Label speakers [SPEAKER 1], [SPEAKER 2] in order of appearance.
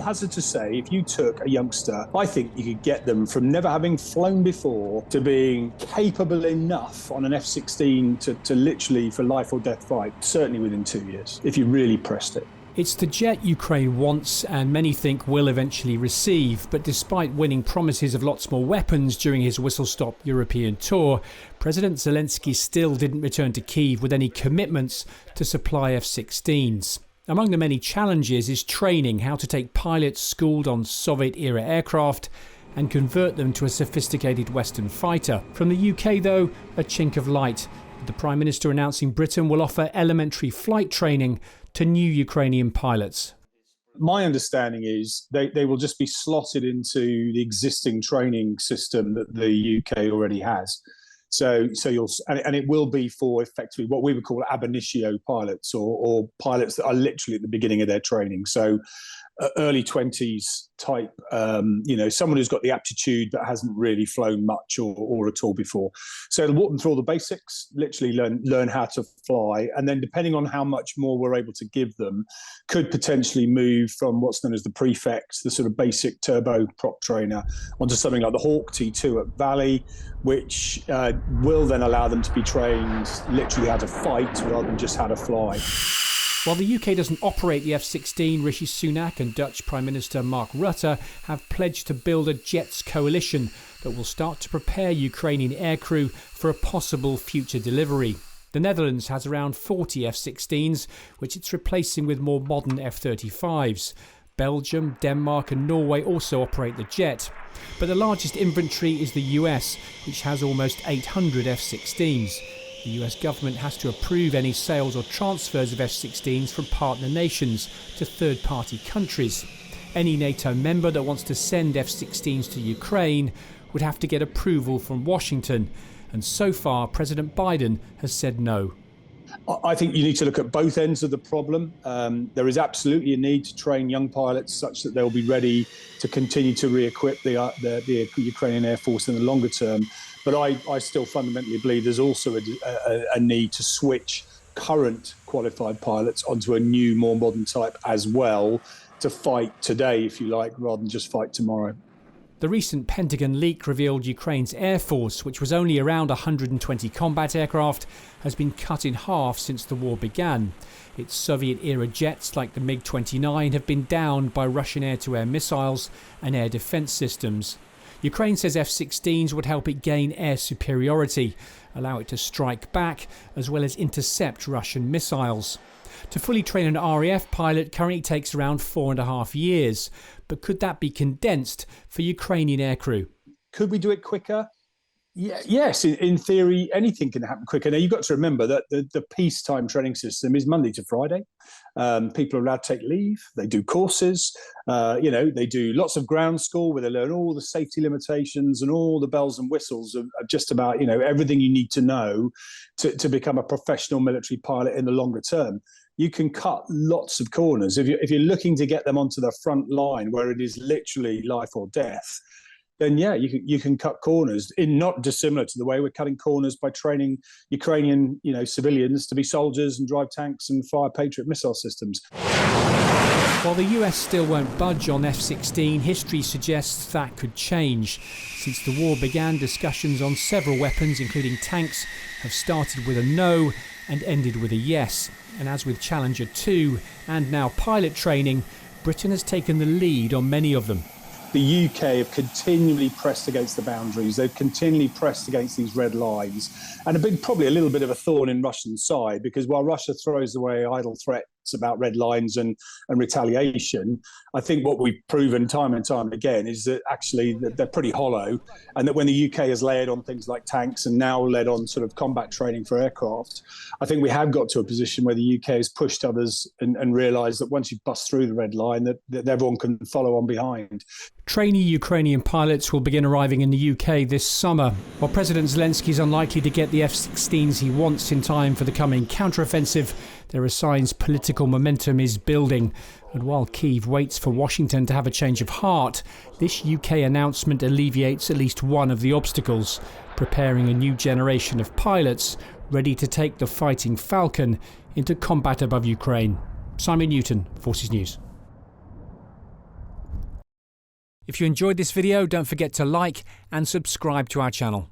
[SPEAKER 1] hazard to say, if you took a youngster, I think you could get them from never having flown before to being capable enough on an F-16 to literally for life or death fight, certainly within 2 years, if you really pressed it.
[SPEAKER 2] It's the jet Ukraine wants and many think will eventually receive, but despite winning promises of lots more weapons during his whistle-stop European tour, President Zelensky still didn't return to Kyiv with any commitments to supply F-16s. Among the many challenges is training how to take pilots schooled on Soviet-era aircraft and convert them to a sophisticated Western fighter. From the UK, though, a chink of light. The Prime Minister announcing Britain will offer elementary flight training to new Ukrainian pilots.
[SPEAKER 1] My understanding is they will just be slotted into the existing training system that the UK already has. So it will be for effectively what we would call ab initio pilots or pilots that are literally at the beginning of their training. So early 20s type, someone who's got the aptitude but hasn't really flown much or at all before. So it'll walk them through all the basics, literally learn how to fly, and then depending on how much more we're able to give them, could potentially move from what's known as the prefect, the sort of basic turbo prop trainer, onto something like the Hawk T2 at Valley, which will then allow them to be trained literally how to fight rather than just how to fly.
[SPEAKER 2] While the UK doesn't operate the F-16, Rishi Sunak and Dutch Prime Minister Mark Rutte have pledged to build a jets coalition that will start to prepare Ukrainian aircrew for a possible future delivery. The Netherlands has around 40 F-16s, which it's replacing with more modern F-35s. Belgium, Denmark and Norway also operate the jet. But the largest inventory is the US, which has almost 800 F-16s. The US government has to approve any sales or transfers of F-16s from partner nations to third-party countries. Any NATO member that wants to send F-16s to Ukraine would have to get approval from Washington. And so far, President Biden has said no.
[SPEAKER 1] I think you need to look at both ends of the problem. There is absolutely a need to train young pilots such that they'll be ready to continue to re-equip the Ukrainian Air Force in the longer term. But I still fundamentally believe there's also a need to switch current qualified pilots onto a new, more modern type as well to fight today, if you like, rather than just fight tomorrow.
[SPEAKER 2] The recent Pentagon leak revealed Ukraine's Air Force, which was only around 120 combat aircraft, has been cut in half since the war began. Its Soviet-era jets like the MiG-29 have been downed by Russian air-to-air missiles and air defence systems. Ukraine says F-16s would help it gain air superiority, allow it to strike back, as well as intercept Russian missiles. To fully train an RAF pilot currently takes around 4.5 years, but could that be condensed for Ukrainian aircrew?
[SPEAKER 1] Could we do it quicker? Yeah, yes, in theory, anything can happen quicker. Now, you've got to remember that the peacetime training system is Monday to Friday. People are allowed to take leave. They do courses. They do lots of ground school where they learn all the safety limitations and all the bells and whistles of just about, everything you need to know to become a professional military pilot in the longer term. You can cut lots of corners. If you're looking to get them onto the front line where it is literally life or death, then yeah, you can cut corners in not dissimilar to the way we're cutting corners by training Ukrainian, civilians to be soldiers and drive tanks and fire Patriot missile systems.
[SPEAKER 2] While the US still won't budge on F-16, history suggests that could change. Since the war began, discussions on several weapons, including tanks, have started with a no and ended with a yes. And as with Challenger 2 and now pilot training, Britain has taken the lead on many of them.
[SPEAKER 1] The UK have continually pressed against the boundaries. They've continually pressed against these red lines and have been probably a little bit of a thorn in Russian side, because while Russia throws away idle threats about red lines and retaliation, I think what we've proven time and time again is that actually that they're pretty hollow, and that when the UK has led on things like tanks and now led on sort of combat training for aircraft, I think we have got to a position where the UK has pushed others and realised that once you bust through the red line that everyone can follow on behind.
[SPEAKER 2] Trainee Ukrainian pilots will begin arriving in the UK this summer. While President Zelensky is unlikely to get the F-16s he wants in time for the coming counteroffensive, there are signs political momentum is building. And while Kyiv waits for Washington to have a change of heart, this UK announcement alleviates at least one of the obstacles, preparing a new generation of pilots ready to take the Fighting Falcon into combat above Ukraine. Simon Newton, Forces News. If you enjoyed this video, don't forget to like and subscribe to our channel.